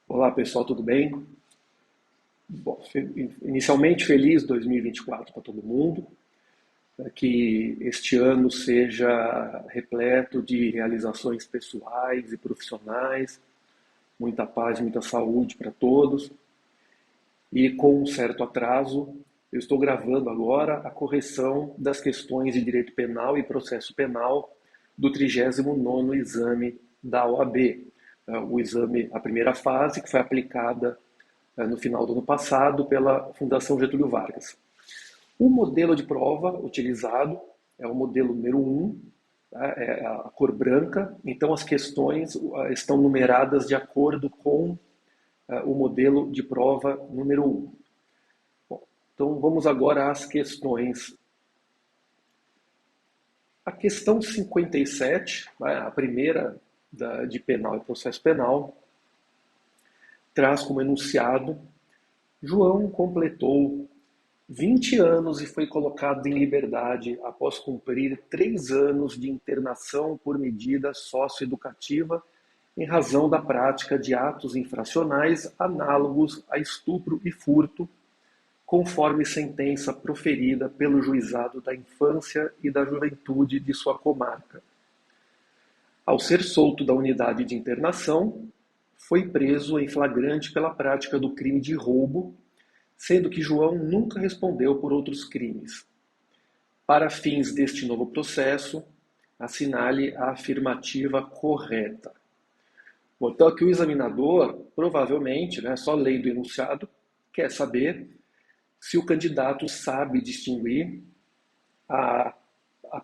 Olá pessoal, tudo bem? Bom, inicialmente feliz 2024 para todo mundo, que este ano seja repleto de realizações pessoais e profissionais, muita paz, muita saúde para todos. E com um certo atraso, eu estou gravando agora a correção das questões de direito penal e processo penal do 39º exame da OAB, o exame, a primeira fase, que foi aplicada no final do ano passado pela Fundação Getúlio Vargas. O modelo de prova utilizado é o modelo número 1, é a cor branca, então as questões estão numeradas de acordo com o modelo de prova número 1. Bom, então vamos agora às questões. A questão 57, a primeira de penal e processo penal, traz como enunciado: João completou 20 anos e foi colocado em liberdade após cumprir 3 anos de internação por medida socioeducativa em razão da prática de atos infracionais análogos a estupro e furto, conforme sentença proferida pelo Juizado da Infância e da Juventude de sua comarca. Ao ser solto da unidade de internação, foi preso em flagrante pela prática do crime de roubo, sendo que João nunca respondeu por outros crimes. Para fins deste novo processo, assinale a afirmativa correta. Bom, então aqui o examinador, provavelmente, só lendo o enunciado, quer saber se o candidato sabe distinguir a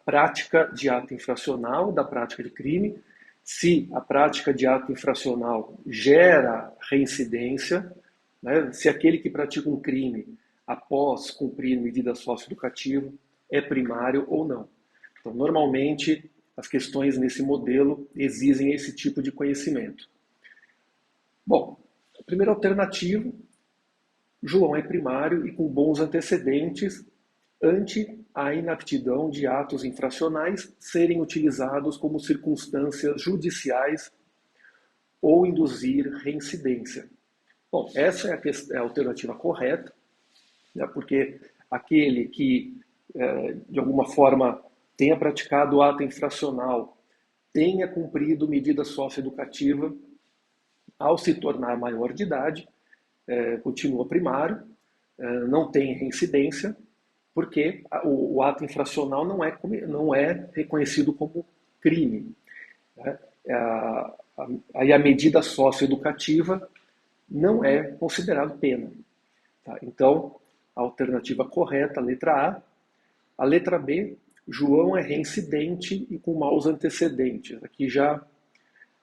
prática de ato infracional da prática de crime, se a prática de ato infracional gera reincidência, se aquele que pratica um crime após cumprir medida socioeducativa é primário ou não. Então, normalmente, as questões nesse modelo exigem esse tipo de conhecimento. Bom, a primeira alternativa: João é primário e com bons antecedentes ante a inaptidão de atos infracionais serem utilizados como circunstâncias judiciais ou induzir reincidência. Bom, essa é a alternativa correta, porque aquele que, de alguma forma, tenha praticado ato infracional, tenha cumprido medida socioeducativa, ao se tornar maior de idade, continua primário, não tem reincidência, porque o ato infracional não é reconhecido como crime. Aí a medida socioeducativa não é considerado pena. Tá? Então, a alternativa correta, a letra A. A letra B: João é reincidente e com maus antecedentes. Aqui já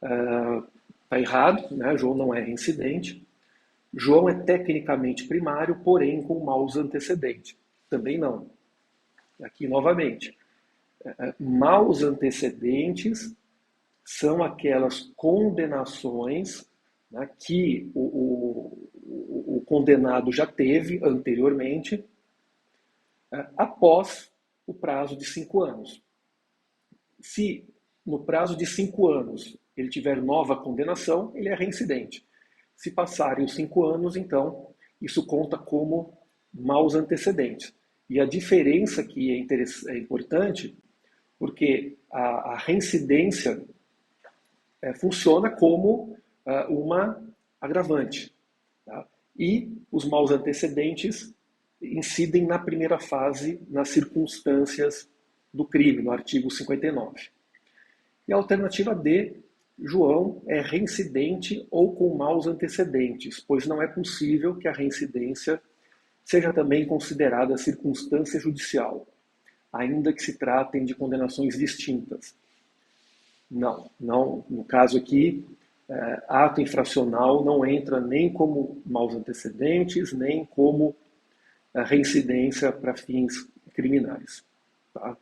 está errado, João não é reincidente. João é tecnicamente primário, porém com maus antecedentes. Também não. Aqui novamente. Maus antecedentes são aquelas condenações que o condenado já teve anteriormente, após o prazo de 5 anos. Se no prazo de 5 anos ele tiver nova condenação, ele é reincidente. Se passarem os 5 anos, então, isso conta como maus antecedentes. E a diferença aqui é importante, porque a reincidência funciona como uma agravante. Tá? E os maus antecedentes incidem na primeira fase, nas circunstâncias do crime, no artigo 59. E a alternativa D: João é reincidente ou com maus antecedentes, pois não é possível que a reincidência seja também considerada circunstância judicial, ainda que se tratem de condenações distintas. Não, no caso aqui, ato infracional não entra nem como maus antecedentes, nem como reincidência para fins criminais. Tá?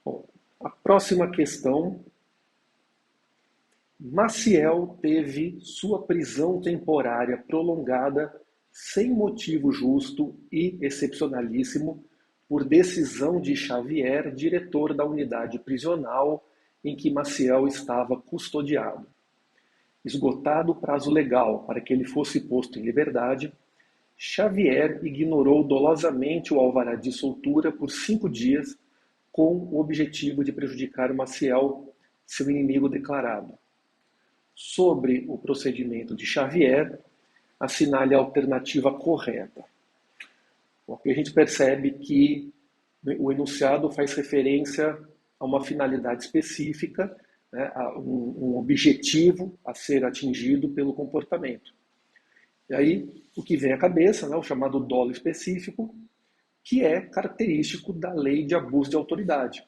Bom, a próxima questão: Maciel teve sua prisão temporária prolongada sem motivo justo e excepcionalíssimo por decisão de Xavier, diretor da unidade prisional em que Maciel estava custodiado. Esgotado o prazo legal para que ele fosse posto em liberdade, Xavier ignorou dolosamente o alvará de soltura por 5 dias, com o objetivo de prejudicar Maciel, seu inimigo declarado. Sobre o procedimento de Xavier, assinale a alternativa correta. Porque a gente percebe que o enunciado faz referência a uma finalidade específica, né, a um objetivo a ser atingido pelo comportamento. E aí, o que vem à cabeça, né, o chamado dolo específico, que é característico da lei de abuso de autoridade.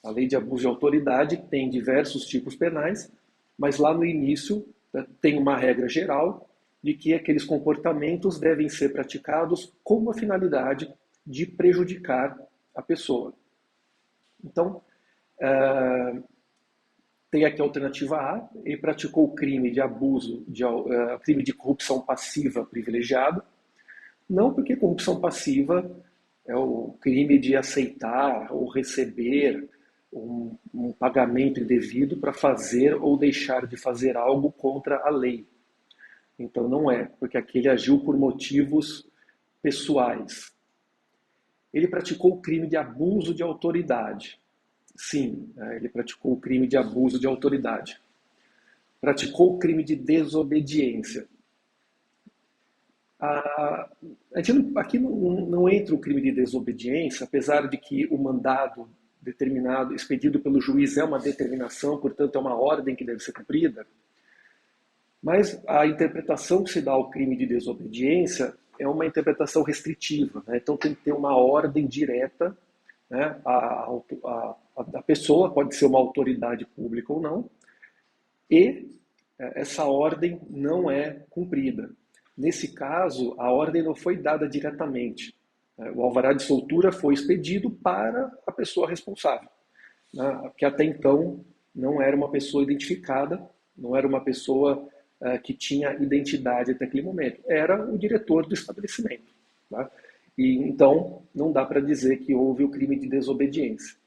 A lei de abuso de autoridade tem diversos tipos penais, mas lá no início, né, tem uma regra geral de que aqueles comportamentos devem ser praticados com a finalidade de prejudicar a pessoa. Então, tem aqui a alternativa A: ele praticou o crime de abuso, crime de corrupção passiva privilegiada. Não, porque corrupção passiva é o crime de aceitar ou receber um pagamento indevido para fazer ou deixar de fazer algo contra a lei. Então não é, porque aqui ele agiu por motivos pessoais. Ele praticou o crime de abuso de autoridade. Sim, ele praticou o crime de abuso de autoridade. Praticou o crime de desobediência. Aqui não entra o crime de desobediência, apesar de que o mandado determinado, expedido pelo juiz, é uma determinação, portanto é uma ordem que deve ser cumprida. Mas a interpretação que se dá ao crime de desobediência é uma interpretação restritiva, né? Então tem que ter uma ordem direta, né? A pessoa pode ser uma autoridade pública ou não, e essa ordem não é cumprida. Nesse caso, a ordem não foi dada diretamente. O alvará de soltura foi expedido para a pessoa responsável, né? Que até então não era uma pessoa identificada, não era uma pessoa que tinha identidade até aquele momento. Era o diretor do estabelecimento. Tá? E então não dá para dizer que houve o crime de desobediência.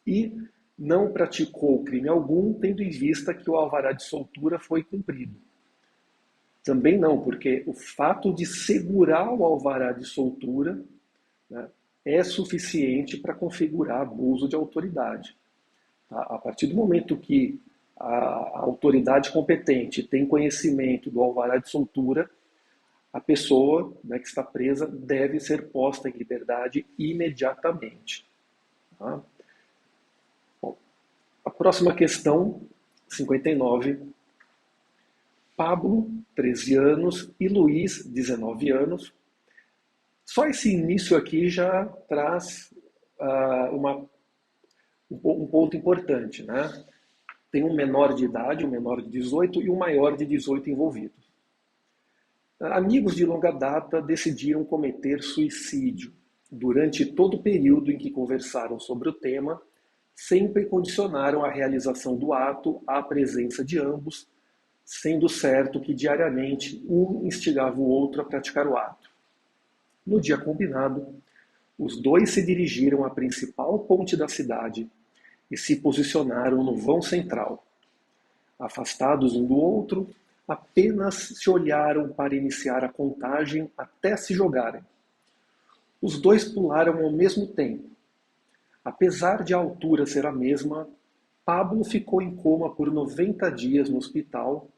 E não praticou crime algum, tendo em vista que o alvará de soltura foi cumprido. Também não, porque o fato de segurar o alvará de soltura, né, é suficiente para configurar abuso de autoridade. Tá? A partir do momento que a autoridade competente tem conhecimento do alvará de soltura, a pessoa, né, que está presa deve ser posta em liberdade imediatamente. Tá? Bom, a próxima questão, 59. Pablo, 13 anos, e Luiz, 19 anos. Só esse início aqui já traz um ponto importante, né? Tem um menor de idade, um menor de 18 e um maior de 18 envolvidos. Amigos de longa data decidiram cometer suicídio. Durante todo o período em que conversaram sobre o tema, sempre condicionaram a realização do ato à presença de ambos, sendo certo que diariamente um instigava o outro a praticar o ato. No dia combinado, os dois se dirigiram à principal ponte da cidade e se posicionaram no vão central. Afastados um do outro, apenas se olharam para iniciar a contagem até se jogarem. Os dois pularam ao mesmo tempo. Apesar de a altura ser a mesma, Pablo ficou em coma por 90 dias no hospital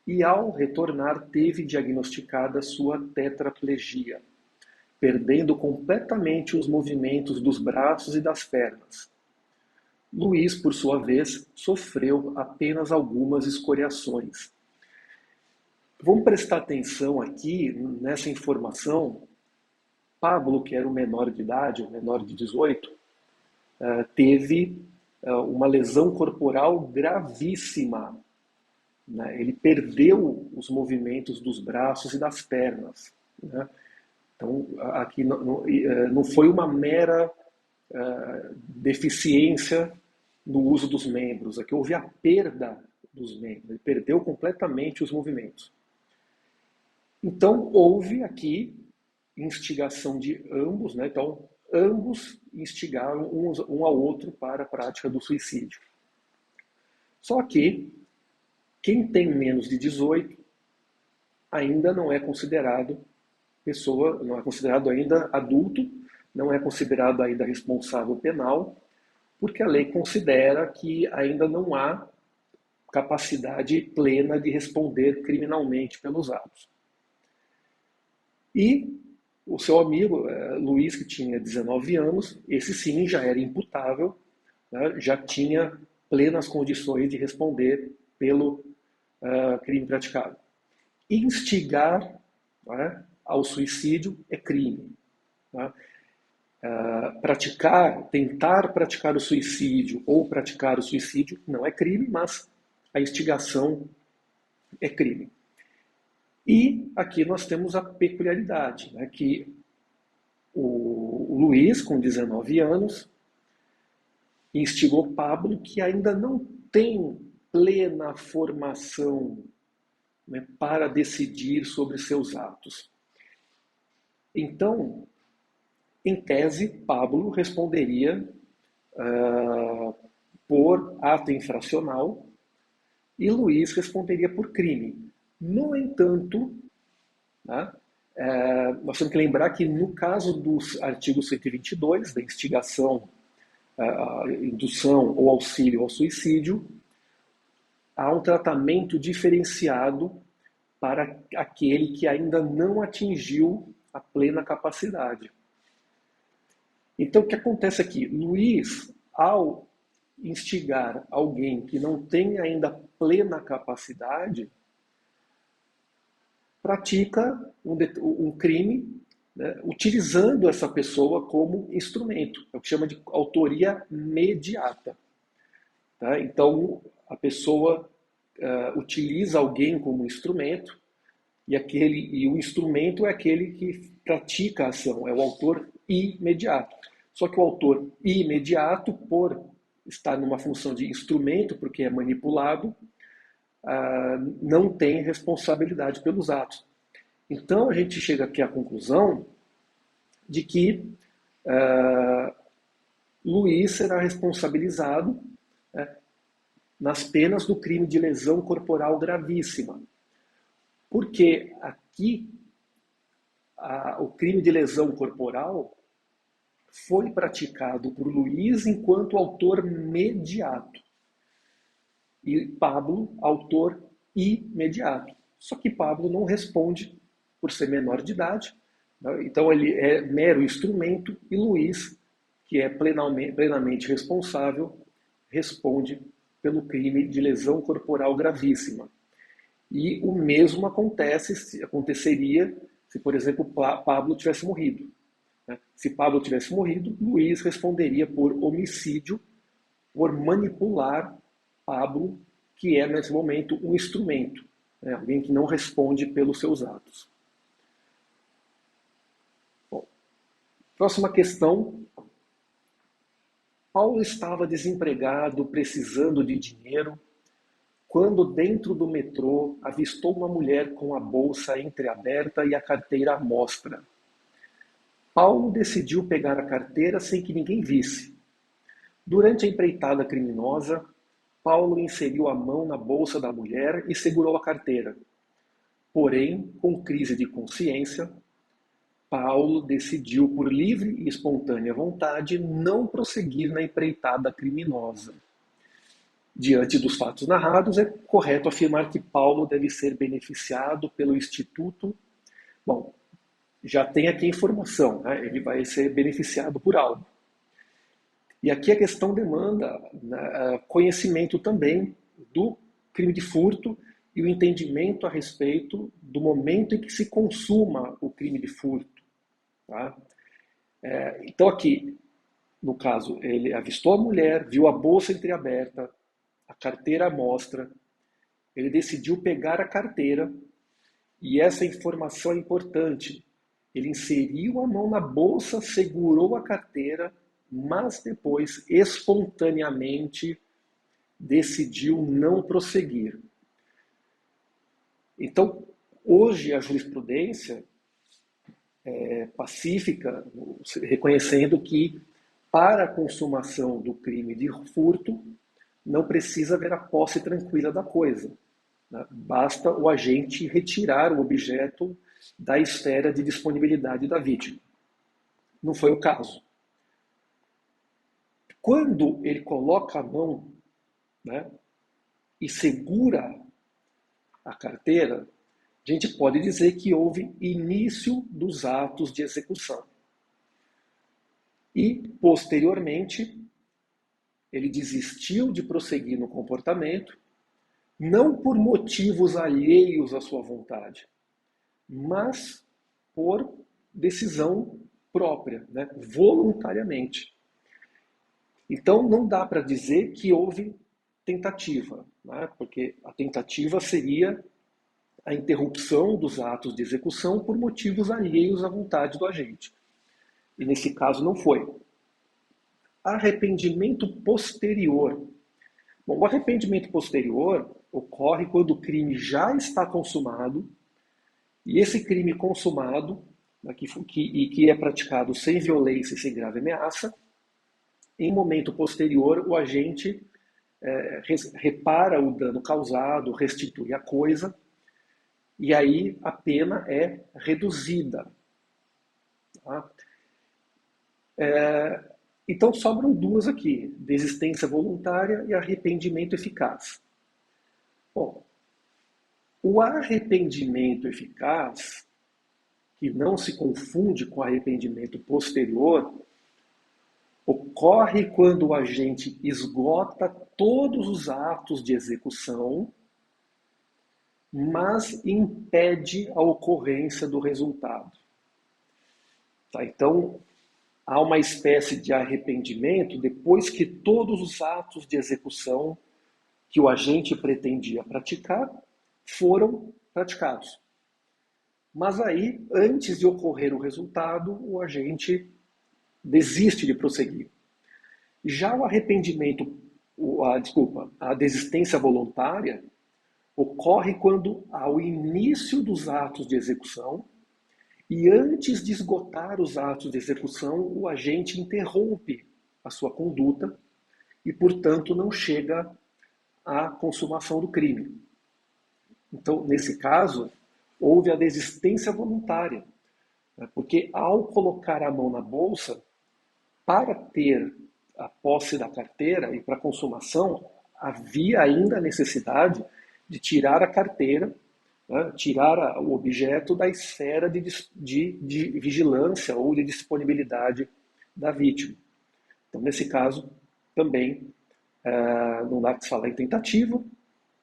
e, ao retornar, teve diagnosticada sua tetraplegia, perdendo completamente os movimentos dos braços e das pernas. Luiz, por sua vez, sofreu apenas algumas escoriações. Vamos prestar atenção aqui nessa informação. Pablo, que era o menor de idade, o menor de 18, teve uma lesão corporal gravíssima. Ele perdeu os movimentos dos braços e das pernas. Né? Então, aqui não foi uma mera deficiência no uso dos membros. Aqui houve a perda dos membros. Ele perdeu completamente os movimentos. Então, houve aqui instigação de ambos. Né? Então, ambos instigaram um ao outro para a prática do suicídio. Só que quem tem menos de 18 ainda não é considerado pessoa, não é considerado ainda adulto, não é considerado ainda responsável penal, porque a lei considera que ainda não há capacidade plena de responder criminalmente pelos atos. E o seu amigo, Luiz, que tinha 19 anos, esse sim já era imputável, né, já tinha plenas condições de responder pelo crime praticado. Instigar, né, ao suicídio é crime. Né? Tentar praticar o suicídio ou praticar o suicídio não é crime, mas a instigação é crime. E aqui nós temos a peculiaridade, né, que o Luiz, com 19 anos, instigou Pablo, que ainda não tem plena formação, né, para decidir sobre seus atos. Então, em tese, Pablo responderia por ato infracional e Luiz responderia por crime. No entanto, né, nós temos que lembrar que no caso do artigo 122, da instigação, indução ou auxílio ao suicídio, há um tratamento diferenciado para aquele que ainda não atingiu a plena capacidade. Então, o que acontece aqui? Luiz, ao instigar alguém que não tem ainda plena capacidade, pratica um crime, né, utilizando essa pessoa como instrumento. É o que chama de autoria mediata. Tá? Então, a pessoa utiliza alguém como instrumento e o instrumento é aquele que pratica a ação, é o autor imediato. Só que o autor imediato, por estar numa função de instrumento, porque é manipulado, não tem responsabilidade pelos atos. Então a gente chega aqui à conclusão de que Luiz será responsabilizado, né, nas penas do crime de lesão corporal gravíssima. Porque aqui o crime de lesão corporal foi praticado por Luiz enquanto autor mediato e Pablo, autor imediato. Só que Pablo não responde por ser menor de idade, né? Então ele é mero instrumento e Luiz, que é plenamente responsável, responde pelo crime de lesão corporal gravíssima. E o mesmo aconteceria se, por exemplo, Pablo tivesse morrido. Se Pablo tivesse morrido, Luiz responderia por homicídio, por manipular Pablo, que é, nesse momento, um instrumento, né? Alguém que não responde pelos seus atos. Bom, próxima questão. Paulo estava desempregado, precisando de dinheiro, quando dentro do metrô avistou uma mulher com a bolsa entreaberta e a carteira à mostra. Paulo decidiu pegar a carteira sem que ninguém visse. Durante a empreitada criminosa, Paulo inseriu a mão na bolsa da mulher e segurou a carteira. Porém, com crise de consciência, Paulo decidiu, por livre e espontânea vontade, não prosseguir na empreitada criminosa. Diante dos fatos narrados, é correto afirmar que Paulo deve ser beneficiado pelo Instituto. Bom, já tem aqui a informação, né? Ele vai ser beneficiado por algo. E aqui a questão demanda, né, conhecimento também do crime de furto e o entendimento a respeito do momento em que se consuma o crime de furto. Tá? Então aqui, no caso, ele avistou a mulher, viu a bolsa entreaberta, a carteira à mostra, ele decidiu pegar a carteira e essa informação é importante. Ele inseriu a mão na bolsa, segurou a carteira, mas depois, espontaneamente, decidiu não prosseguir. Então, hoje a jurisprudência pacífica, reconhecendo que para a consumação do crime de furto não precisa haver a posse tranquila da coisa, né? Basta o agente retirar o objeto da esfera de disponibilidade da vítima. Não foi o caso. Quando ele coloca a mão, né, e segura a carteira, a gente pode dizer que houve início dos atos de execução. E, posteriormente, ele desistiu de prosseguir no comportamento, não por motivos alheios à sua vontade, mas por decisão própria, né, voluntariamente. Então, não dá para dizer que houve tentativa, né, porque a tentativa seria a interrupção dos atos de execução por motivos alheios à vontade do agente. E nesse caso não foi. Arrependimento posterior. Bom, o arrependimento posterior ocorre quando o crime já está consumado e esse crime consumado, né, que é praticado sem violência e sem grave ameaça, em momento posterior o agente repara o dano causado, restitui a coisa, e aí a pena é reduzida. Tá? Então sobram duas aqui, desistência voluntária e arrependimento eficaz. Bom, o arrependimento eficaz, que não se confunde com arrependimento posterior, ocorre quando o agente esgota todos os atos de execução, mas impede a ocorrência do resultado. Tá? Então, há uma espécie de arrependimento depois que todos os atos de execução que o agente pretendia praticar foram praticados. Mas aí, antes de ocorrer o resultado, o agente desiste de prosseguir. Já o arrependimento, a desistência voluntária, ocorre quando, ao início dos atos de execução, e antes de esgotar os atos de execução, o agente interrompe a sua conduta e, portanto, não chega à consumação do crime. Então, nesse caso, houve a desistência voluntária, né? Porque ao colocar a mão na bolsa, para ter a posse da carteira e para a consumação, havia ainda a necessidade de tirar a carteira, né, tirar o objeto da esfera de vigilância ou de disponibilidade da vítima. Então, nesse caso, também não há que se falar em tentativa,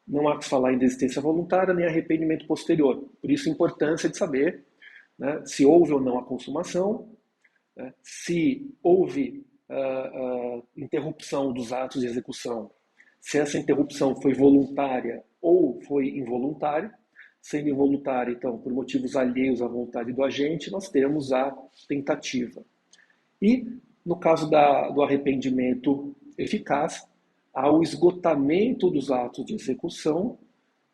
não há que se falar em desistência voluntária, nem arrependimento posterior. Por isso, a importância de saber, né, se houve ou não a consumação, né, se houve interrupção dos atos de execução, se essa interrupção foi voluntária ou foi involuntária. Sendo involuntária, então, por motivos alheios à vontade do agente, nós temos a tentativa. E, no caso do arrependimento eficaz, há o esgotamento dos atos de execução,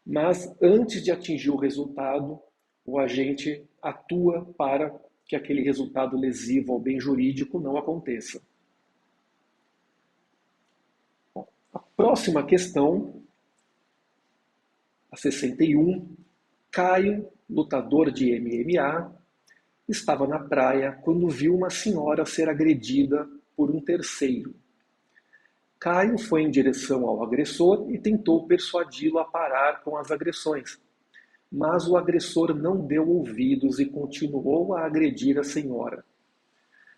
mas antes de atingir o resultado, o agente atua para que aquele resultado lesivo ao bem jurídico não aconteça. Bom, a próxima questão, a 61, Caio, lutador de MMA, estava na praia quando viu uma senhora ser agredida por um terceiro. Caio foi em direção ao agressor e tentou persuadi-lo a parar com as agressões, mas o agressor não deu ouvidos e continuou a agredir a senhora.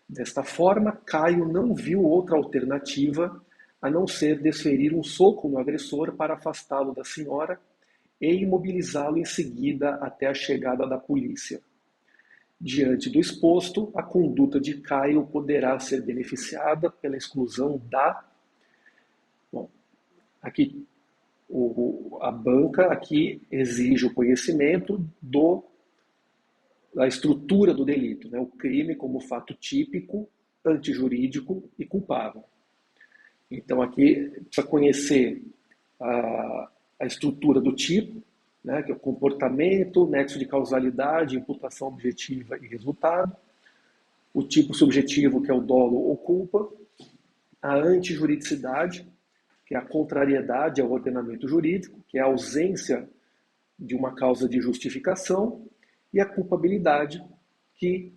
Desta forma, Caio não viu outra alternativa a não ser desferir um soco no agressor para afastá-lo da senhora e imobilizá-lo em seguida até a chegada da polícia. Diante do exposto, a conduta de Caio poderá ser beneficiada pela exclusão da... Bom, aqui a banca aqui exige o conhecimento da estrutura do delito, né? O crime como fato típico, antijurídico e culpável. Então aqui precisa conhecer a estrutura do tipo, né, que é o comportamento, nexo de causalidade, imputação objetiva e resultado. O tipo subjetivo, que é o dolo ou culpa. A antijuridicidade, que é a contrariedade ao ordenamento jurídico, que é a ausência de uma causa de justificação. E a culpabilidade, que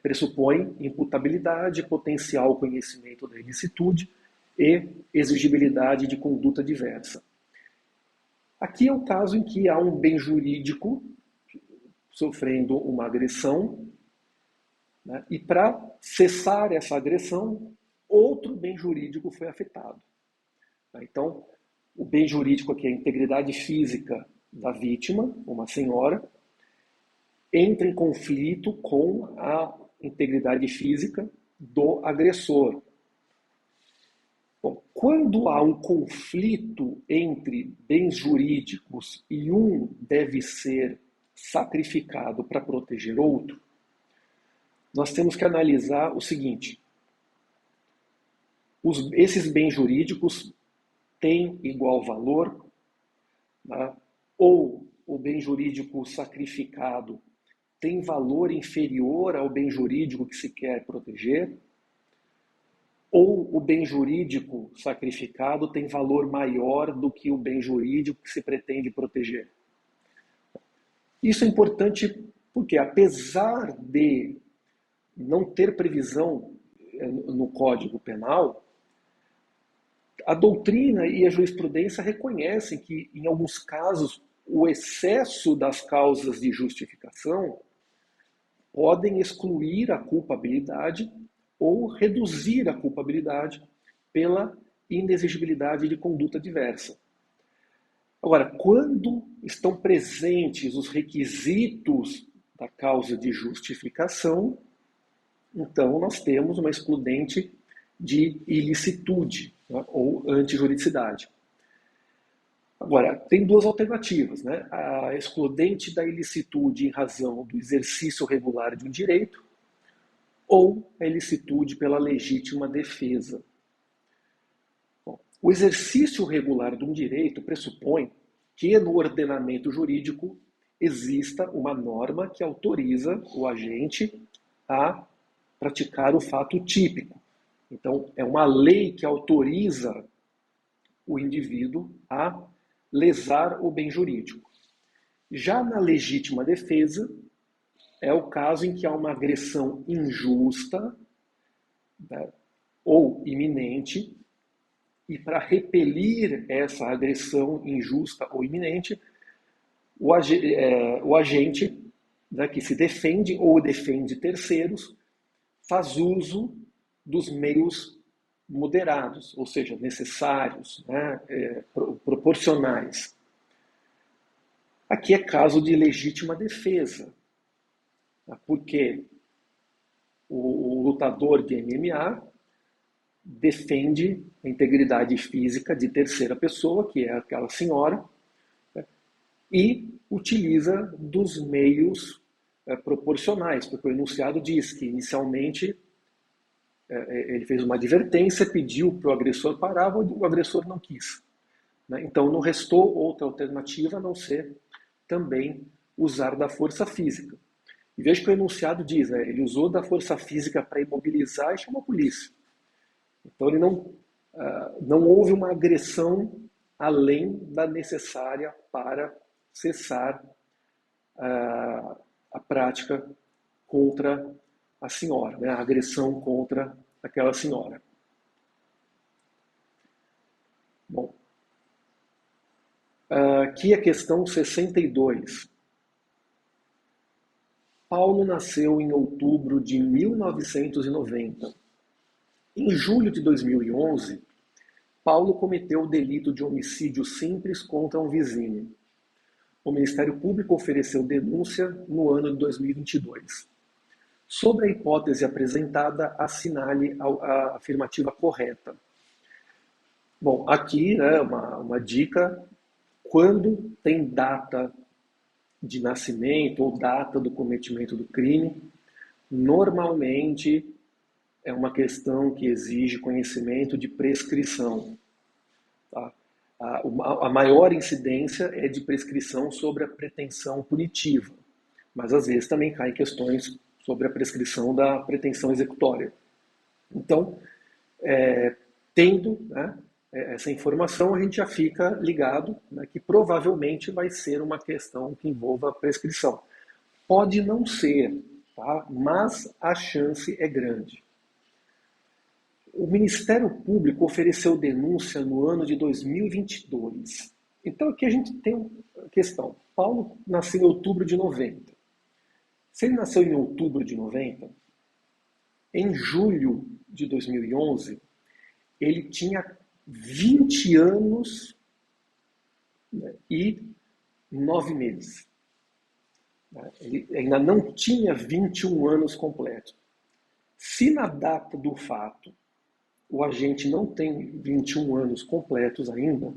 pressupõe imputabilidade, potencial conhecimento da ilicitude e exigibilidade de conduta diversa. Aqui é o caso em que há um bem jurídico sofrendo uma agressão, né, e para cessar essa agressão, outro bem jurídico foi afetado. Então, o bem jurídico aqui é a integridade física da vítima, uma senhora, entra em conflito com a integridade física do agressor. Bom, quando há um conflito entre bens jurídicos e um deve ser sacrificado para proteger outro, nós temos que analisar o seguinte: esses bens jurídicos têm igual valor, né? Ou o bem jurídico sacrificado tem valor inferior ao bem jurídico que se quer proteger, ou o bem jurídico sacrificado tem valor maior do que o bem jurídico que se pretende proteger. Isso é importante porque, apesar de não ter previsão no Código Penal, a doutrina e a jurisprudência reconhecem que, em alguns casos, o excesso das causas de justificação podem excluir a culpabilidade ou reduzir a culpabilidade pela inexigibilidade de conduta diversa. Agora, quando estão presentes os requisitos da causa de justificação, então nós temos uma excludente de ilicitude, né, ou antijuridicidade. Agora, tem duas alternativas, né? A excludente da ilicitude em razão do exercício regular de um direito ou a ilicitude pela legítima defesa. Bom, o exercício regular de um direito pressupõe que no ordenamento jurídico exista uma norma que autoriza o agente a praticar o fato típico. Então, é uma lei que autoriza o indivíduo a lesar o bem jurídico. Já na legítima defesa, é o caso em que há uma agressão injusta, né, ou iminente, e para repelir essa agressão injusta ou iminente, o agente, né, que se defende ou defende terceiros faz uso dos meios moderados, ou seja, necessários, né, proporcionais. Aqui é caso de legítima defesa, porque o lutador de MMA defende a integridade física de terceira pessoa, que é aquela senhora, né, e utiliza dos meios proporcionais, porque o enunciado diz que inicialmente ele fez uma advertência, pediu para o agressor parar, o agressor não quis, né? Então não restou outra alternativa a não ser também usar da força física. E veja que o enunciado diz, né, ele usou da força física para imobilizar e chamou a polícia. Então ele não houve uma agressão além da necessária para cessar a prática contra a senhora, né, a agressão contra aquela senhora. Bom, aqui a questão 62. Paulo nasceu em outubro de 1990. Em julho de 2011, Paulo cometeu o delito de homicídio simples contra um vizinho. O Ministério Público ofereceu denúncia no ano de 2022. Sobre a hipótese apresentada, assinale a afirmativa correta. Bom, aqui, né, uma dica: quando tem data de nascimento ou data do cometimento do crime, normalmente é uma questão que exige conhecimento de prescrição. Tá? a maior incidência é de prescrição sobre a pretensão punitiva, mas às vezes também caem questões sobre a prescrição da pretensão executória. Então, tendo, né, essa informação, a gente já fica ligado, né, que provavelmente vai ser uma questão que envolva prescrição. Pode não ser, tá? Mas a chance é grande. O Ministério Público ofereceu denúncia no ano de 2022. Então aqui a gente tem uma questão. Paulo nasceu em outubro de 90. Se ele nasceu em outubro de 90, em julho de 2011, ele tinha 20 anos, né, e 9 meses. Ele ainda não tinha 21 anos completos. Se na data do fato o agente não tem 21 anos completos ainda,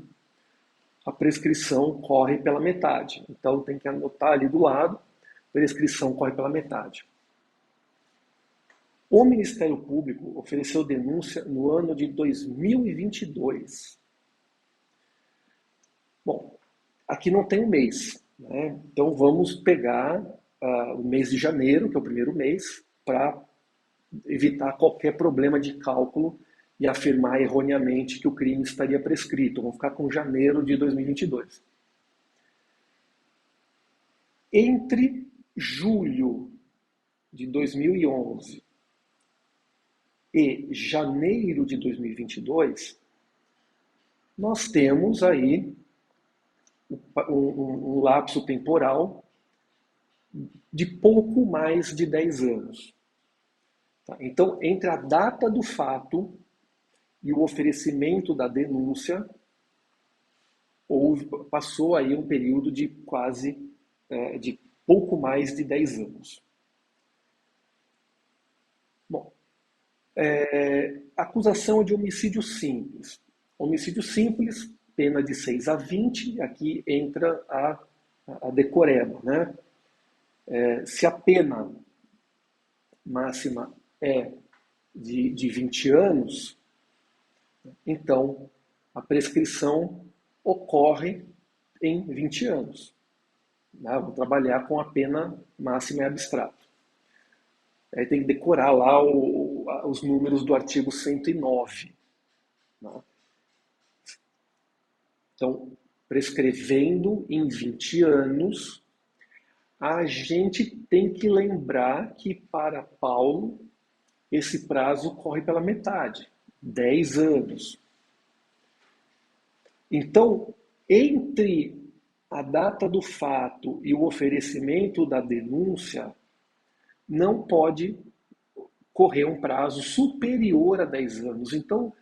a prescrição corre pela metade. Então tem que anotar ali do lado, prescrição corre pela metade. O Ministério Público ofereceu denúncia no ano de 2022. Bom, aqui não tem um mês, né? Então vamos pegar o mês de janeiro, que é o primeiro mês, para evitar qualquer problema de cálculo e afirmar erroneamente que o crime estaria prescrito. Vamos ficar com janeiro de 2022. Entre julho de 2011 e janeiro de 2022, nós temos aí um lapso temporal de pouco mais de 10 anos. Então, entre a data do fato e o oferecimento da denúncia, passou aí um período de de pouco mais de 10 anos. Bom, acusação de homicídio simples. Homicídio simples, pena de 6 a 20, aqui entra a decoreba, né? Se a pena máxima é de 20 anos, então a prescrição ocorre em 20 anos. Vou trabalhar com a pena máxima e abstrato. Aí tem que decorar lá os números do artigo 109. Né? Então, prescrevendo em 20 anos, a gente tem que lembrar que para Paulo esse prazo corre pela metade, 10 anos. Então, entre a data do fato e o oferecimento da denúncia, não pode correr um prazo superior a 10 anos. Então,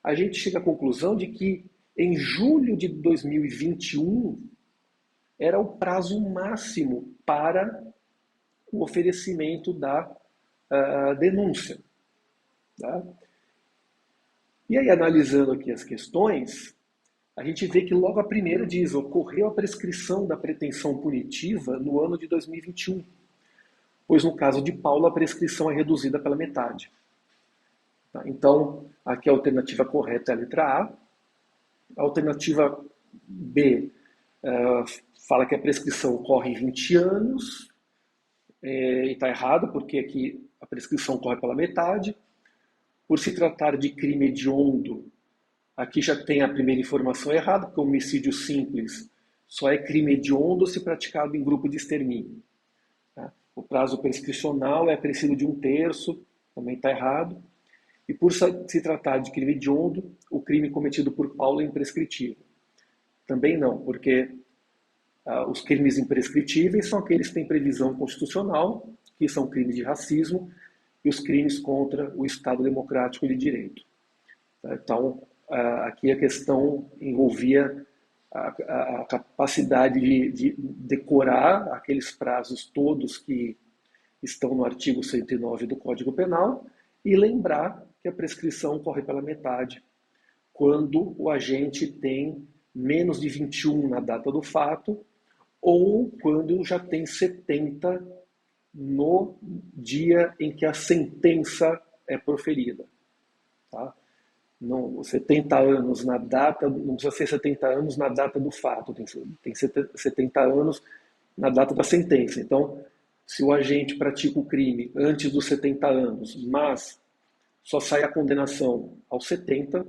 a gente chega à conclusão de que em julho de 2021 era o prazo máximo para o oferecimento da denúncia. Tá? E aí, analisando aqui as questões, a gente vê que logo a primeira diz: ocorreu a prescrição da pretensão punitiva no ano de 2021, pois no caso de Paulo a prescrição é reduzida pela metade. Tá? Então, aqui a alternativa correta é a letra A. A alternativa B fala que a prescrição ocorre em 20 anos, e está errado, porque aqui a prescrição corre pela metade. Por se tratar de crime hediondo, aqui já tem a primeira informação errada, porque o homicídio simples só é crime hediondo se praticado em grupo de extermínio. Tá? O prazo prescricional é acrescido de 1/3, também está errado. E por se tratar de crime hediondo, o crime cometido por Paulo é imprescritível. Também não, porque os crimes imprescritíveis são aqueles que têm previsão constitucional, que são crimes de racismo, e os crimes contra o Estado Democrático de Direito. Então, aqui a questão envolvia a capacidade de decorar aqueles prazos todos que estão no artigo 109 do Código Penal e lembrar que a prescrição corre pela metade quando o agente tem menos de 21 na data do fato ou quando já tem 70 no dia em que a sentença é proferida. Tá? Não, 70 anos na data, não precisa ser 70 anos na data do fato, tem que ser 70 anos na data da sentença. Então, se o agente pratica o crime antes dos 70 anos, mas só sai a condenação aos 70,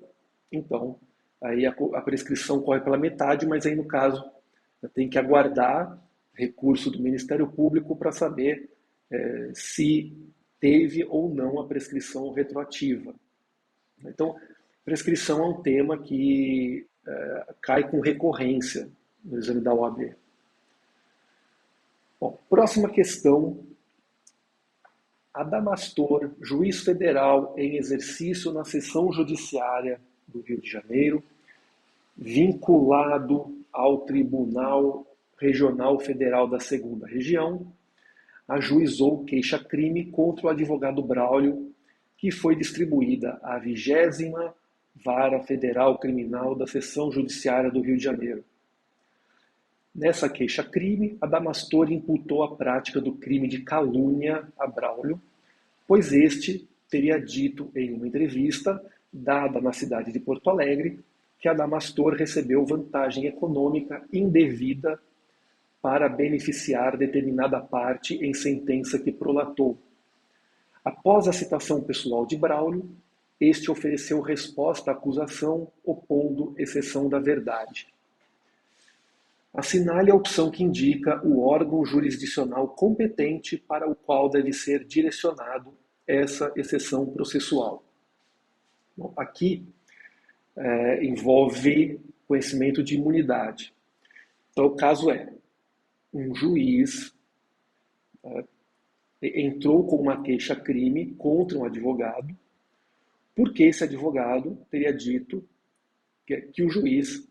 então aí a prescrição corre pela metade, mas aí no caso tem que aguardar recurso do Ministério Público para saber se teve ou não a prescrição retroativa. Então, prescrição é um tema que cai com recorrência no exame da OAB. Bom, próxima questão. Adamastor, juiz federal em exercício na seção judiciária do Rio de Janeiro, vinculado ao Tribunal Regional Federal da Segunda Região, ajuizou queixa-crime contra o advogado Braulio, que foi distribuída à 20ª Vara Federal Criminal da Seção Judiciária do Rio de Janeiro. Nessa queixa-crime, Adamastor imputou a prática do crime de calúnia a Braulio, pois este teria dito em uma entrevista dada na cidade de Porto Alegre que Adamastor recebeu vantagem econômica indevida para beneficiar determinada parte em sentença que prolatou. Após a citação pessoal de Braulio, este ofereceu resposta à acusação, opondo exceção da verdade. Assinale a opção que indica o órgão jurisdicional competente para o qual deve ser direcionado essa exceção processual. Bom, aqui envolve conhecimento de imunidade. Então, o caso é, um juiz entrou com uma queixa-crime contra um advogado, porque esse advogado teria dito que o juiz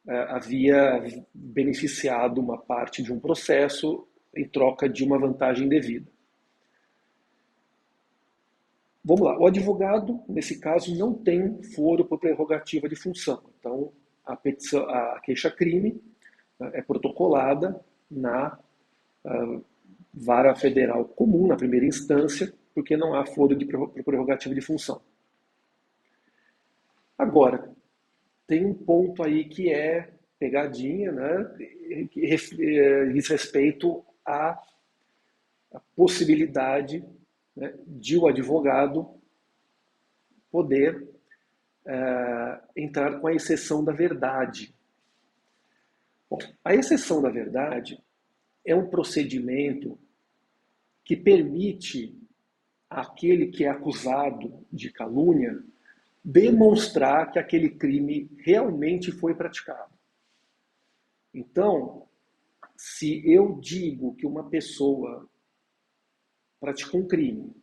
havia beneficiado uma parte de um processo em troca de uma vantagem devida. Vamos lá, o advogado, nesse caso, não tem foro por prerrogativa de função. Então, a queixa-crime é protocolada na Vara Federal Comum, na primeira instância, porque não há foro por prerrogativa de função. Agora, tem um ponto aí que é pegadinha, né, que diz respeito à possibilidade, né, de o advogado poder entrar com a exceção da verdade. Bom, a exceção da verdade é um procedimento que permite àquele que é acusado de calúnia demonstrar que aquele crime realmente foi praticado. Então, se eu digo que uma pessoa praticou um crime,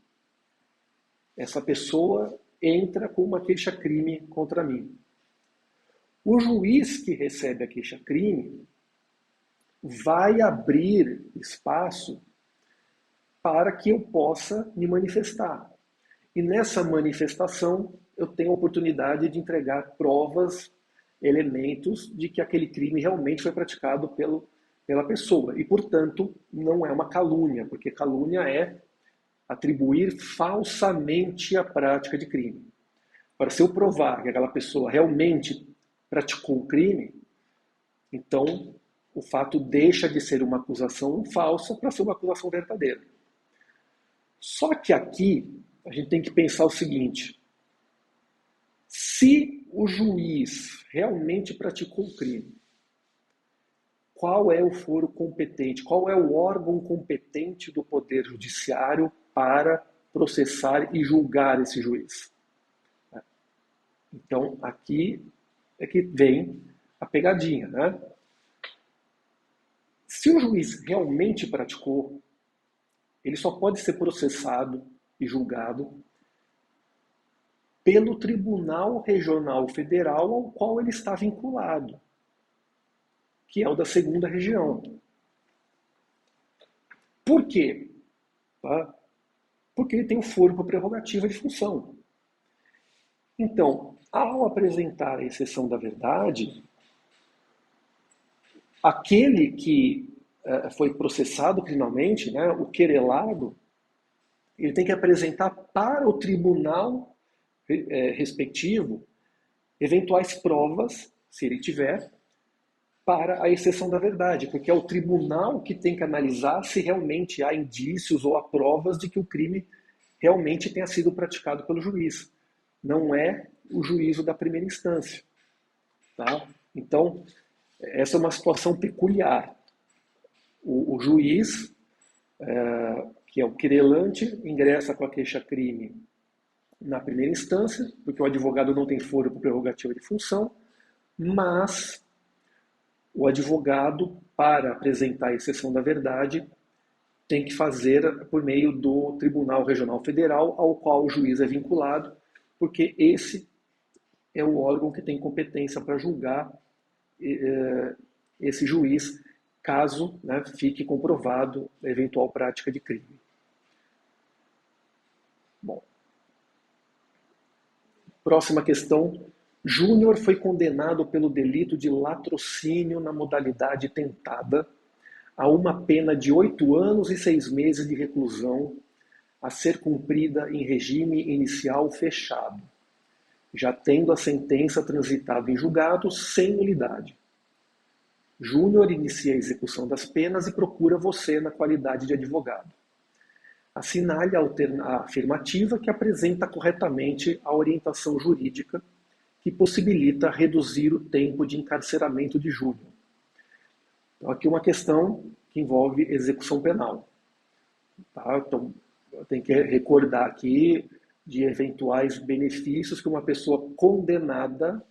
essa pessoa entra com uma queixa-crime contra mim. O juiz que recebe a queixa-crime vai abrir espaço para que eu possa me manifestar. E nessa manifestação eu tenho a oportunidade de entregar provas, elementos de que aquele crime realmente foi praticado pela pessoa. E, portanto, não é uma calúnia, porque calúnia é atribuir falsamente a prática de crime. Para se eu provar que aquela pessoa realmente praticou o crime, então o fato deixa de ser uma acusação falsa para ser uma acusação verdadeira. Só que aqui a gente tem que pensar o seguinte: se o juiz realmente praticou o crime, qual é o foro competente, qual é o órgão competente do Poder Judiciário para processar e julgar esse juiz? Então, aqui é que vem a pegadinha, né? Se o juiz realmente praticou, ele só pode ser processado e julgado pelo Tribunal Regional Federal ao qual ele está vinculado, que é o da segunda região. Por quê? Porque ele tem o foro por prerrogativa de função. Então, ao apresentar a exceção da verdade, aquele que foi processado criminalmente, né, o querelado, ele tem que apresentar para o tribunal respectivo eventuais provas, se ele tiver, para a exceção da verdade, porque é o tribunal que tem que analisar se realmente há indícios ou há provas de que o crime realmente tenha sido praticado pelo juiz. Não é o juízo da primeira instância. Tá? Então, essa é uma situação peculiar. O juiz, que é o querelante, ingressa com a queixa-crime na primeira instância, porque o advogado não tem foro por prerrogativa de função, mas o advogado, para apresentar a exceção da verdade, tem que fazer por meio do Tribunal Regional Federal, ao qual o juiz é vinculado, porque esse é o órgão que tem competência para julgar esse juiz, caso, né, fique comprovado a eventual prática de crime. Bom, próxima questão. Júnior foi condenado pelo delito de latrocínio na modalidade tentada a uma pena de 8 anos e 6 meses de reclusão a ser cumprida em regime inicial fechado, já tendo a sentença transitada em julgado sem nulidade. Júnior inicia a execução das penas e procura você na qualidade de advogado. Assinale a afirmativa que apresenta corretamente a orientação jurídica que possibilita reduzir o tempo de encarceramento de Júnior. Então, aqui uma questão que envolve execução penal. Tá? Então, eu tenho que recordar aqui de eventuais benefícios que uma pessoa condenada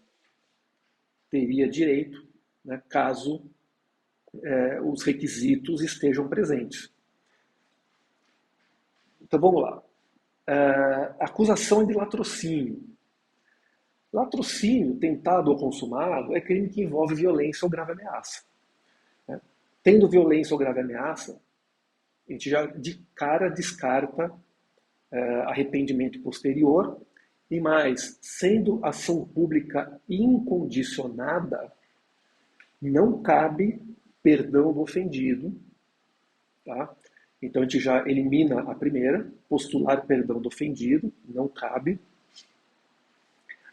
teria direito, né, caso os requisitos estejam presentes. Então vamos lá. Acusação de latrocínio. Latrocínio, tentado ou consumado, é crime que envolve violência ou grave ameaça. Tendo violência ou grave ameaça, a gente já de cara descarta arrependimento posterior, e mais, sendo ação pública incondicionada, não cabe perdão do ofendido. Tá? Então a gente já elimina a primeira, postular perdão do ofendido, não cabe.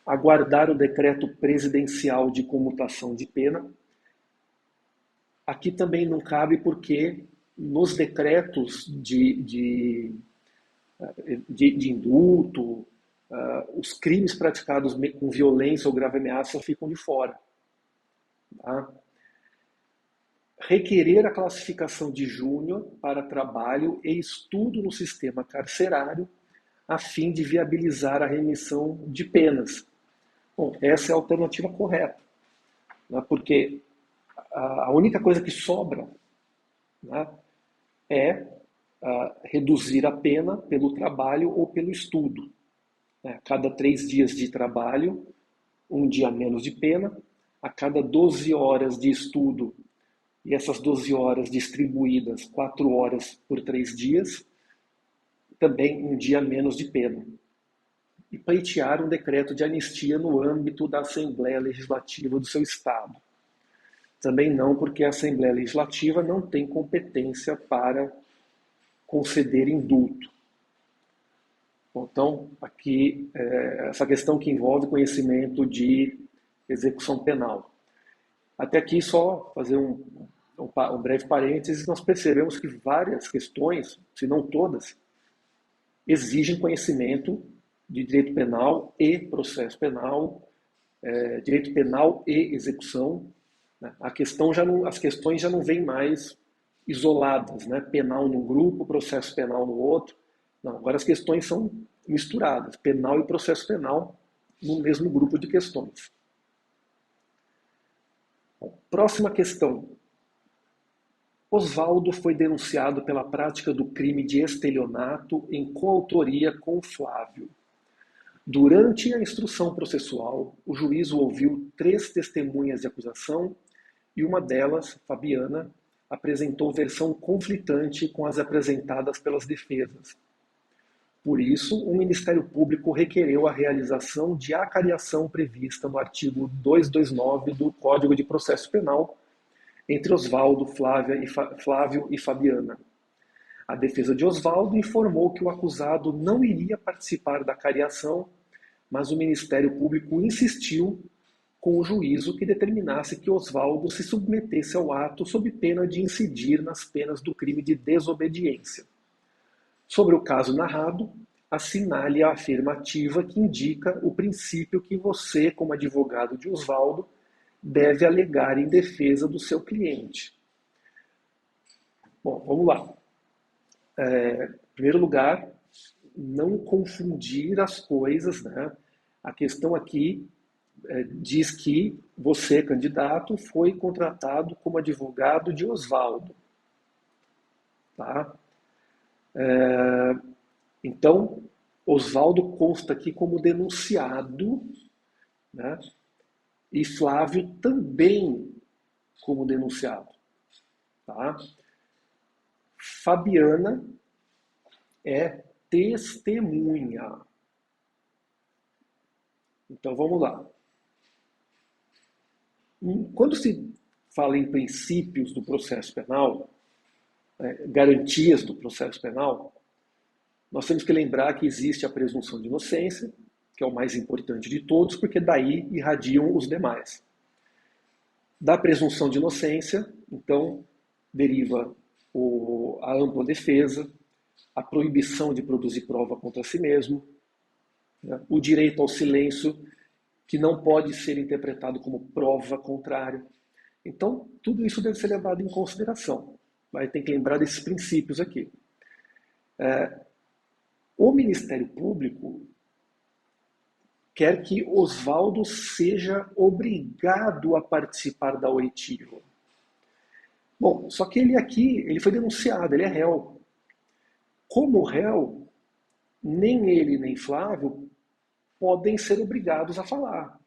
Aguardar o decreto presidencial de comutação de pena. Aqui também não cabe porque nos decretos de indulto, os crimes praticados com violência ou grave ameaça ficam de fora. Tá? Requerer a classificação de júnior para trabalho e estudo no sistema carcerário a fim de viabilizar a remissão de penas. Bom, essa é a alternativa correta, né? Porque a única coisa que sobra, né, é reduzir a pena pelo trabalho ou pelo estudo. A cada 3 dias de trabalho, 1 dia menos de pena. A cada 12 horas de estudo, e essas 12 horas distribuídas 4 horas por 3 dias, também 1 dia menos de pena. E pleitear um decreto de anistia no âmbito da Assembleia Legislativa do seu Estado. Também não, porque a Assembleia Legislativa não tem competência para conceder indulto. Então, aqui, essa questão que envolve conhecimento de execução penal. Até aqui, só fazer um breve parênteses, nós percebemos que várias questões, se não todas, exigem conhecimento de direito penal e processo penal, direito penal e execução. Né? As questões já não vêm mais isoladas, né? Penal num grupo, processo penal no outro. Não, agora as questões são misturadas, penal e processo penal no mesmo grupo de questões. Bom, próxima questão. Oswaldo foi denunciado pela prática do crime de estelionato em coautoria com Flávio. Durante a instrução processual, o juiz ouviu 3 testemunhas de acusação e uma delas, Fabiana, apresentou versão conflitante com as apresentadas pelas defesas. Por isso, o Ministério Público requereu a realização de acariação prevista no artigo 229 do Código de Processo Penal entre Oswaldo, Flávio e Fabiana. A defesa de Oswaldo informou que o acusado não iria participar da acariação, mas o Ministério Público insistiu com o juízo que determinasse que Oswaldo se submetesse ao ato sob pena de incidir nas penas do crime de desobediência. Sobre o caso narrado, assinale a afirmativa que indica o princípio que você, como advogado de Oswaldo, deve alegar em defesa do seu cliente. Bom, vamos lá. Em primeiro lugar, não confundir as coisas, né? A questão aqui diz que você, candidato, foi contratado como advogado de Oswaldo. Tá? Então, Oswaldo consta aqui como denunciado, né? E Flávio também como denunciado. Tá? Fabiana é testemunha. Então vamos lá. Quando se fala em princípios do processo penal, garantias do processo penal, nós temos que lembrar que existe a presunção de inocência, que é o mais importante de todos, porque daí irradiam os demais. Da presunção de inocência, então, deriva a ampla defesa, a proibição de produzir prova contra si mesmo, né? O direito ao silêncio, que não pode ser interpretado como prova contrária. Então, tudo isso deve ser levado em consideração. Vai ter que lembrar desses princípios aqui. O Ministério Público quer que Oswaldo seja obrigado a participar da oitiva. Bom, só que ele foi denunciado, ele é réu. Como réu, nem ele nem Flávio podem ser obrigados a falar.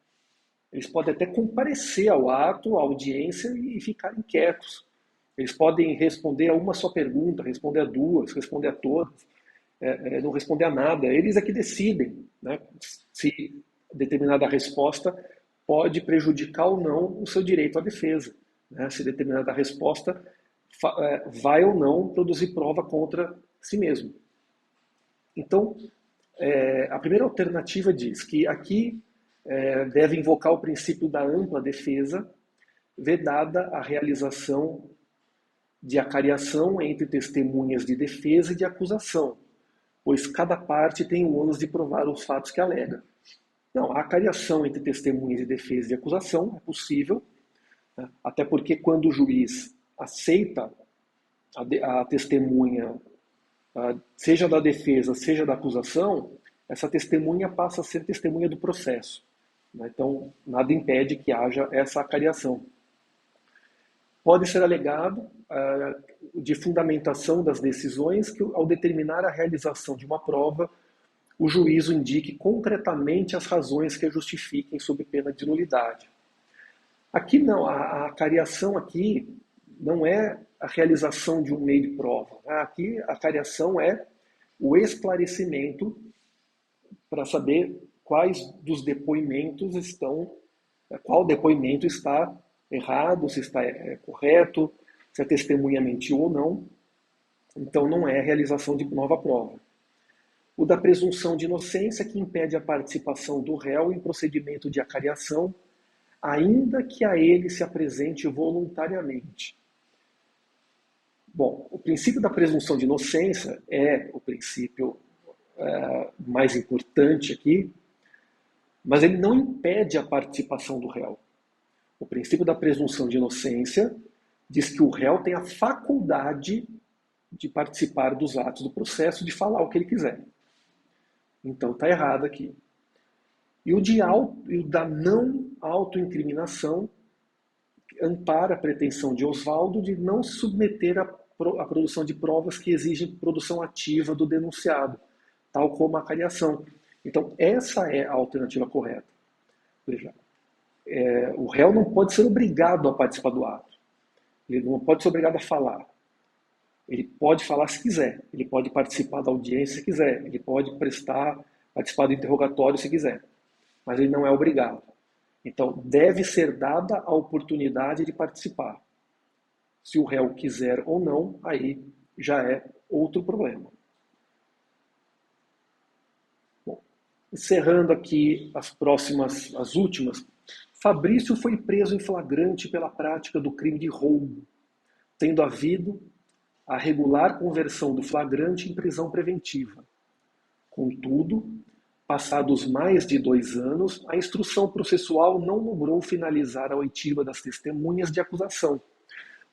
Eles podem até comparecer ao ato, à audiência e ficarem quietos. Eles podem responder a uma só pergunta, responder a duas, responder a todas, não responder a nada. Eles é que decidem, né, se determinada resposta pode prejudicar ou não o seu direito à defesa, né, se determinada resposta vai ou não produzir prova contra si mesmo. Então, a primeira alternativa diz que aqui deve invocar o princípio da ampla defesa, vedada a realização de acariação entre testemunhas de defesa e de acusação, pois cada parte tem o ônus de provar os fatos que alega. Não, a acariação entre testemunhas de defesa e de acusação é possível, né? Até porque quando o juiz aceita a testemunha, seja da defesa, seja da acusação, essa testemunha passa a ser testemunha do processo. Né? Então, nada impede que haja essa acariação. Pode ser alegado de fundamentação das decisões que, ao determinar a realização de uma prova, o juízo indique concretamente as razões que a justifiquem sob pena de nulidade. Aqui não, a acariação aqui não é a realização de um meio de prova. Aqui a acariação é o esclarecimento para saber quais dos depoimentos qual depoimento está errado, se está correto, se a testemunha mentiu ou não. Então não é a realização de nova prova. O da presunção de inocência, que impede a participação do réu em procedimento de acariação, ainda que a ele se apresente voluntariamente. Bom, o princípio da presunção de inocência é o princípio mais importante aqui, mas ele não impede a participação do réu. O princípio da presunção de inocência diz que o réu tem a faculdade de participar dos atos do processo, de falar o que ele quiser. Então está errado aqui. E o da não autoincriminação ampara a pretensão de Oswaldo de não se submeter à produção de provas que exigem produção ativa do denunciado, tal como a acariação. Então, essa é a alternativa correta. Veja, o réu não pode ser obrigado a participar do ato. Ele não pode ser obrigado a falar. Ele pode falar se quiser. Ele pode participar da audiência se quiser. Ele pode participar do interrogatório se quiser. Mas ele não é obrigado. Então, deve ser dada a oportunidade de participar. Se o réu quiser ou não, aí já é outro problema. Bom, Encerrando aqui as últimas, Fabrício foi preso em flagrante pela prática do crime de roubo, tendo havido a regular conversão do flagrante em prisão preventiva. Contudo, passados mais de 2 anos, a instrução processual não logrou finalizar a oitiva das testemunhas de acusação,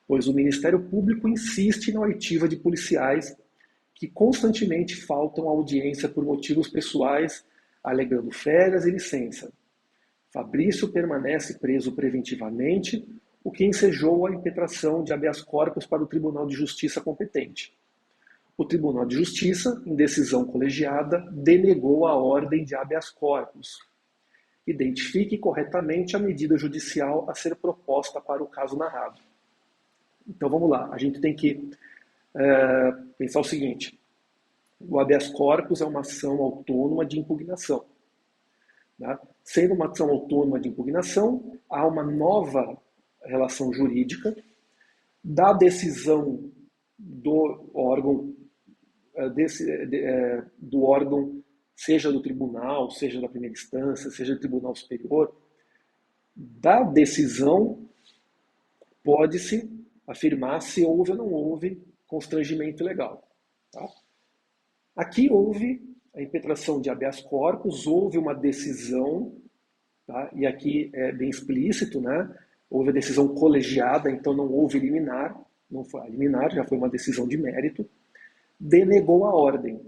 pois o Ministério Público insiste na oitiva de policiais que constantemente faltam à audiência por motivos pessoais, alegando férias e licença. Fabrício permanece preso preventivamente, o que ensejou a impetração de habeas corpus para o Tribunal de Justiça competente. O Tribunal de Justiça, em decisão colegiada, denegou a ordem de habeas corpus. Identifique corretamente a medida judicial a ser proposta para o caso narrado. Então vamos lá, a gente tem que pensar o seguinte: o habeas corpus é uma ação autônoma de impugnação. Né? Sendo uma ação autônoma de impugnação, há uma nova relação jurídica da decisão do órgão, do órgão, seja do tribunal, seja da primeira instância, seja do tribunal superior. Da decisão pode-se afirmar se houve ou não houve constrangimento legal. Tá? Aqui houve a impetração de habeas corpus, houve uma decisão, tá? E aqui é bem explícito, né? Houve a decisão colegiada, então não houve liminar, não foi liminar, já foi uma decisão de mérito, denegou a ordem.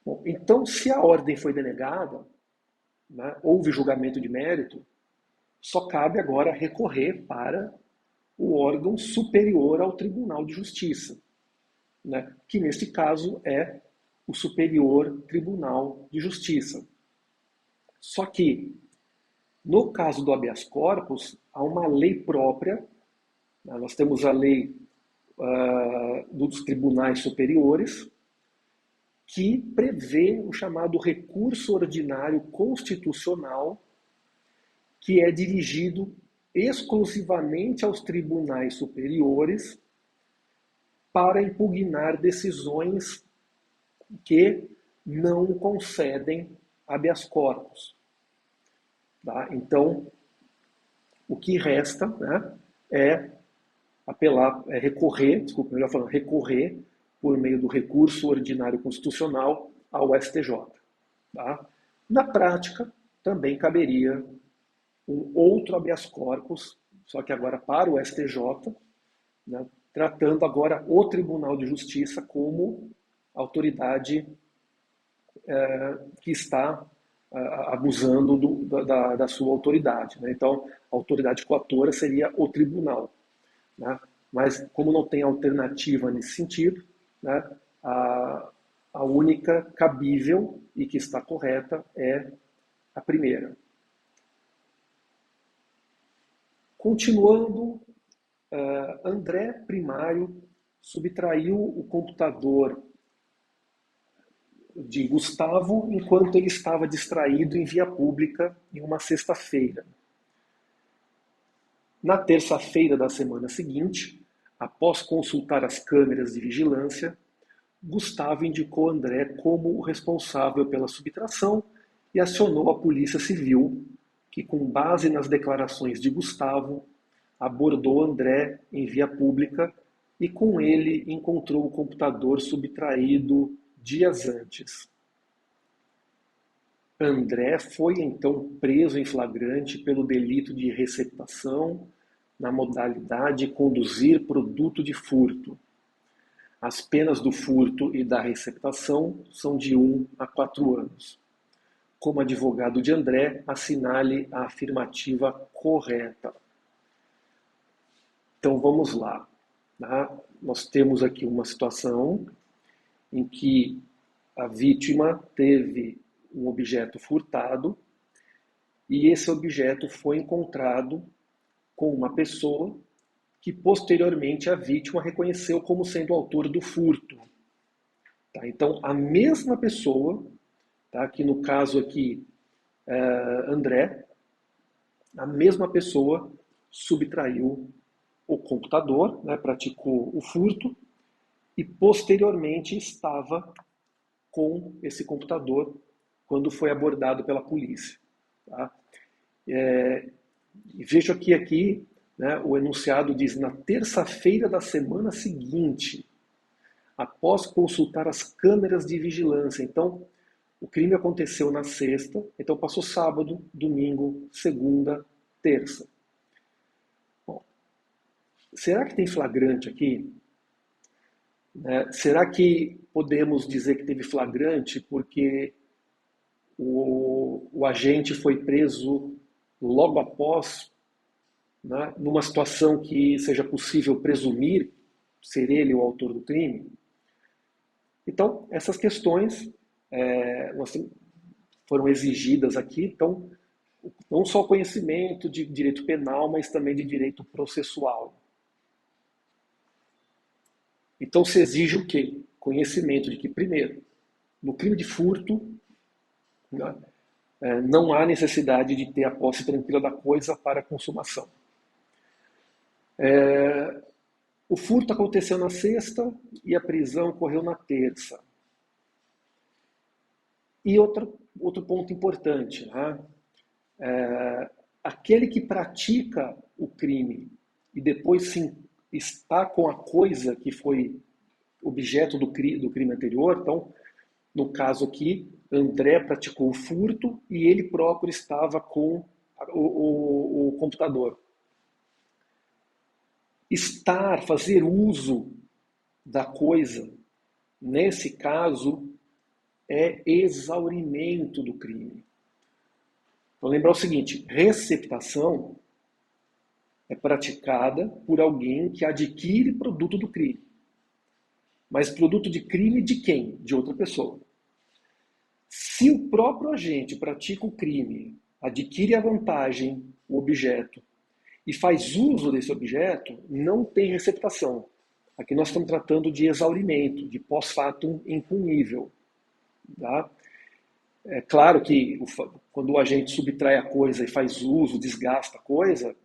Bom, então, se a ordem foi denegada, né, houve julgamento de mérito, só cabe agora recorrer para o órgão superior ao Tribunal de Justiça, né, que neste caso é o Superior Tribunal de Justiça. Só que, no caso do habeas corpus, há uma lei própria, né, nós temos a lei dos tribunais superiores, que prevê o chamado recurso ordinário constitucional, que é dirigido exclusivamente aos tribunais superiores para impugnar decisões que não concedem habeas corpus. Tá? Então, o que resta, né, é recorrer por meio do recurso ordinário constitucional ao STJ. Tá? Na prática, também caberia um outro habeas corpus, só que agora para o STJ, né, tratando agora o Tribunal de Justiça como autoridade que está abusando da sua autoridade. Né? Então, a autoridade coatora seria o tribunal. Né? Mas, como não tem alternativa nesse sentido, né, a única cabível e que está correta é a primeira. Continuando, André Primário subtraiu o computador de Gustavo enquanto ele estava distraído em via pública em uma sexta-feira. Na terça-feira da semana seguinte, após consultar as câmeras de vigilância, Gustavo indicou André como o responsável pela subtração e acionou a Polícia Civil, que, com base nas declarações de Gustavo, abordou André em via pública e com ele encontrou o computador subtraído dias antes. André foi então preso em flagrante pelo delito de receptação na modalidade conduzir produto de furto. As penas do furto e da receptação são de 1 a 4 anos. Como advogado de André, assinale a afirmativa correta. Então vamos lá. Tá? Nós temos aqui uma situação em que a vítima teve um objeto furtado e esse objeto foi encontrado com uma pessoa que posteriormente a vítima reconheceu como sendo o autor do furto. Tá? Então, a mesma pessoa, tá? Que no caso aqui, André, a mesma pessoa subtraiu o computador, né? Praticou o furto e posteriormente estava com esse computador quando foi abordado pela polícia. Tá? E vejo aqui, né, o enunciado diz: na terça-feira da semana seguinte, após consultar as câmeras de vigilância. Então, o crime aconteceu na sexta, então passou sábado, domingo, segunda, terça. Bom, será que tem flagrante aqui? Será que podemos dizer que teve flagrante porque o agente foi preso logo após, né, numa situação que seja possível presumir ser ele o autor do crime? Então, essas questões foram exigidas aqui, então, não só conhecimento de direito penal, mas também de direito processual. Então, se exige o quê? Conhecimento de que, primeiro, no crime de furto, né, não há necessidade de ter a posse tranquila da coisa para a consumação. O furto aconteceu na sexta e a prisão ocorreu na terça. E outro ponto importante, né? Aquele que pratica o crime e depois sim está com a coisa que foi objeto do crime anterior, então, no caso aqui, André praticou o furto e ele próprio estava com o computador. Fazer uso da coisa, nesse caso, é exaurimento do crime. Então, lembrar o seguinte: receptação é praticada por alguém que adquire produto do crime. Mas produto de crime de quem? De outra pessoa. Se o próprio agente pratica o crime, adquire a vantagem, o objeto, e faz uso desse objeto, não tem receptação. Aqui nós estamos tratando de exaurimento, de pós-fatum impunível. Tá? É claro que quando o agente subtrai a coisa e faz uso, desgasta a coisa,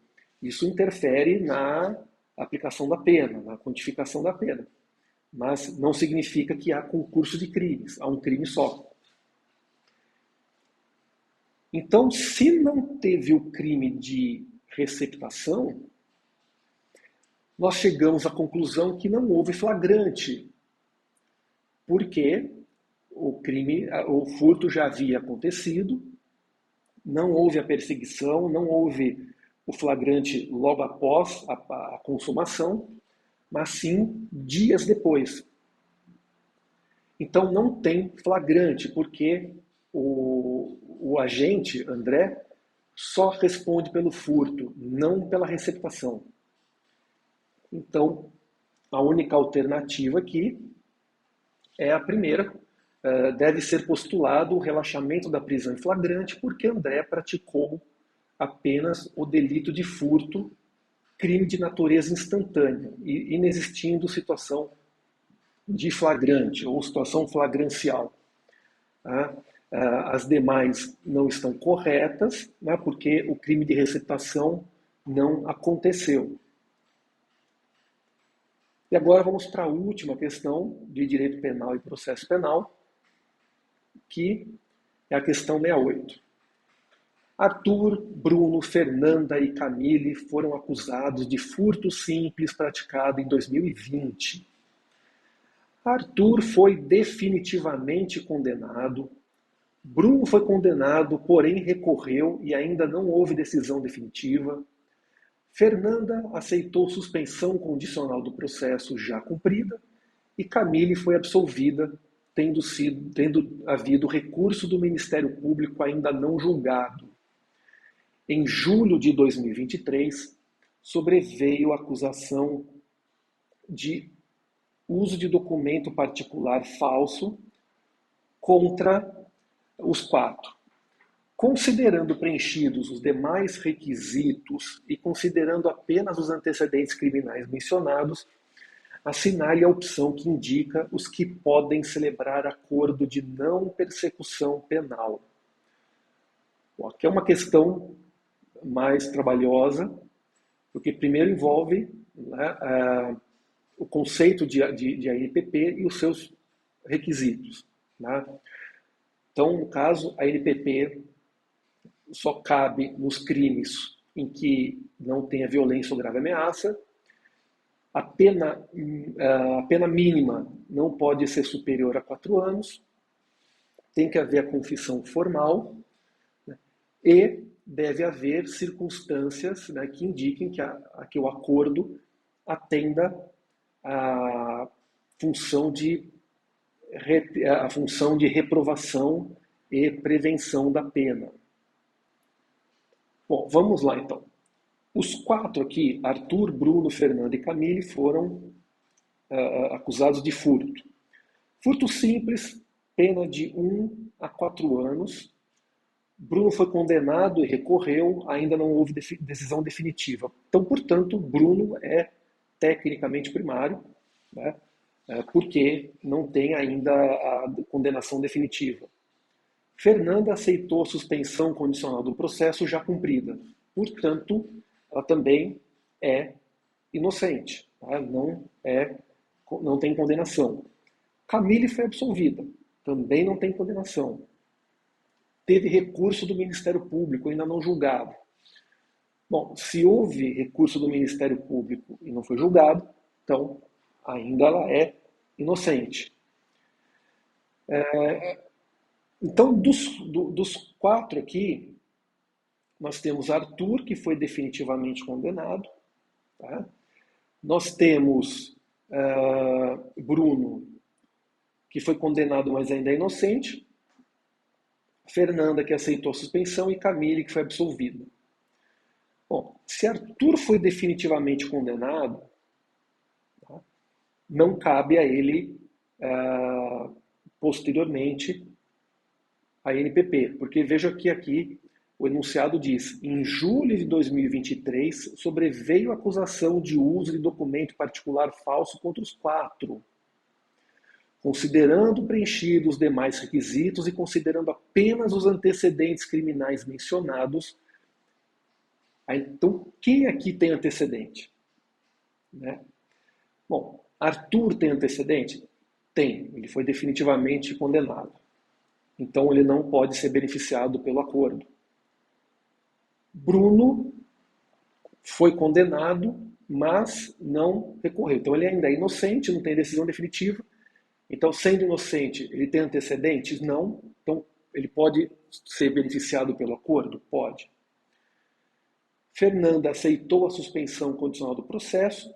isso interfere na aplicação da pena, na quantificação da pena. Mas não significa que há concurso de crimes, há um crime só. Então, se não teve o crime de receptação, nós chegamos à conclusão que não houve flagrante, porque o furto já havia acontecido, não houve a perseguição, não houve o flagrante logo após a consumação, mas sim dias depois. Então não tem flagrante, porque o agente, André, só responde pelo furto, não pela receptação. Então, a única alternativa aqui é a primeira. Deve ser postulado o relaxamento da prisão em flagrante, porque André praticou apenas o delito de furto, crime de natureza instantânea, e inexistindo situação de flagrante ou situação flagrancial. As demais não estão corretas, né, porque o crime de receptação não aconteceu. E agora vamos para a última questão de direito penal e processo penal, que é a questão 68. Arthur, Bruno, Fernanda e Camille foram acusados de furto simples praticado em 2020. Arthur foi definitivamente condenado. Bruno foi condenado, porém recorreu e ainda não houve decisão definitiva. Fernanda aceitou suspensão condicional do processo já cumprida e Camille foi absolvida, tendo havido recurso do Ministério Público ainda não julgado. Em julho de 2023, sobreveio a acusação de uso de documento particular falso contra os quatro. Considerando preenchidos os demais requisitos e considerando apenas os antecedentes criminais mencionados, assinale a opção que indica os que podem celebrar acordo de não persecução penal. Aqui é uma questão mais trabalhosa, porque primeiro envolve, né, o conceito de AIPP e os seus requisitos. Né? Então, no caso, a NPP só cabe nos crimes em que não tenha violência ou grave ameaça. A pena mínima não pode ser superior a 4 anos. Tem que haver a confissão formal, né, e deve haver circunstâncias, né, que indiquem que o acordo atenda à função de reprovação e prevenção da pena. Bom, vamos lá então. Os 4 aqui, Arthur, Bruno, Fernanda e Camille, foram acusados de furto. Furto simples, pena de 1 a 4 anos. Bruno foi condenado e recorreu, ainda não houve decisão definitiva. Então, portanto, Bruno é tecnicamente primário, né, porque não tem ainda a condenação definitiva. Fernanda aceitou a suspensão condicional do processo já cumprida. Portanto, ela também é inocente, tá? Não tem condenação. Camille foi absolvida, também não tem condenação. Teve recurso do Ministério Público, ainda não julgado. Bom, se houve recurso do Ministério Público e não foi julgado, então ainda ela é inocente. Então, dos 4 aqui, nós temos Arthur, que foi definitivamente condenado. Tá? Nós temos Bruno, que foi condenado, mas ainda é inocente. Fernanda, que aceitou a suspensão, e Camille, que foi absolvida. Bom, se Arthur foi definitivamente condenado, tá, não cabe a ele, posteriormente, a NPP, porque veja que aqui o enunciado diz: em julho de 2023 sobreveio a acusação de uso de documento particular falso contra os 4. Considerando preenchidos os demais requisitos e considerando apenas os antecedentes criminais mencionados. Então, quem aqui tem antecedente? Né? Bom, Arthur tem antecedente? Tem, ele foi definitivamente condenado. Então, ele não pode ser beneficiado pelo acordo. Bruno foi condenado, mas não recorreu. Então, ele ainda é inocente, não tem decisão definitiva. Então, sendo inocente, ele tem antecedentes? Não. Então, ele pode ser beneficiado pelo acordo? Pode. Fernanda aceitou a suspensão condicional do processo.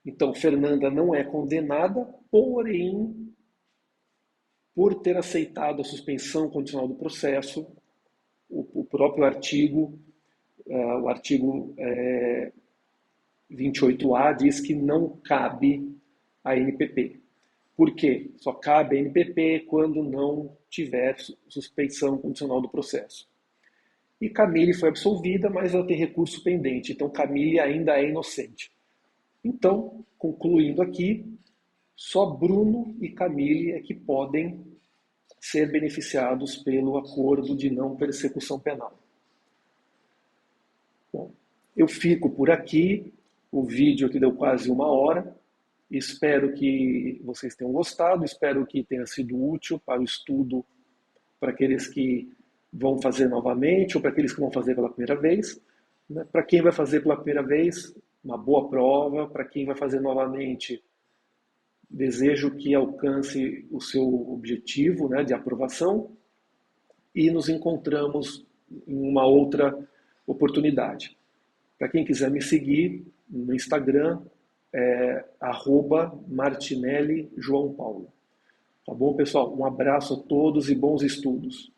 Então, Fernanda não é condenada, porém, por ter aceitado a suspensão condicional do processo, o próprio artigo, o artigo 28A, diz que não cabe a NPP. Por quê? Só cabe a NPP quando não tiver suspensão condicional do processo. E Camille foi absolvida, mas ela tem recurso pendente. Então, Camille ainda é inocente. Então, concluindo aqui, só Bruno e Camille é que podem ser beneficiados pelo acordo de não persecução penal. Bom, eu fico por aqui. O vídeo aqui deu quase 1 hora. Espero que vocês tenham gostado, espero que tenha sido útil para o estudo, para aqueles que vão fazer novamente ou para aqueles que vão fazer pela primeira vez. Né? Para quem vai fazer pela primeira vez, uma boa prova. Para quem vai fazer novamente, desejo que alcance o seu objetivo, né, de aprovação, e nos encontramos em uma outra oportunidade. Para quem quiser me seguir no Instagram, @Martinelli João Paulo. Tá bom, pessoal? Um abraço a todos e bons estudos.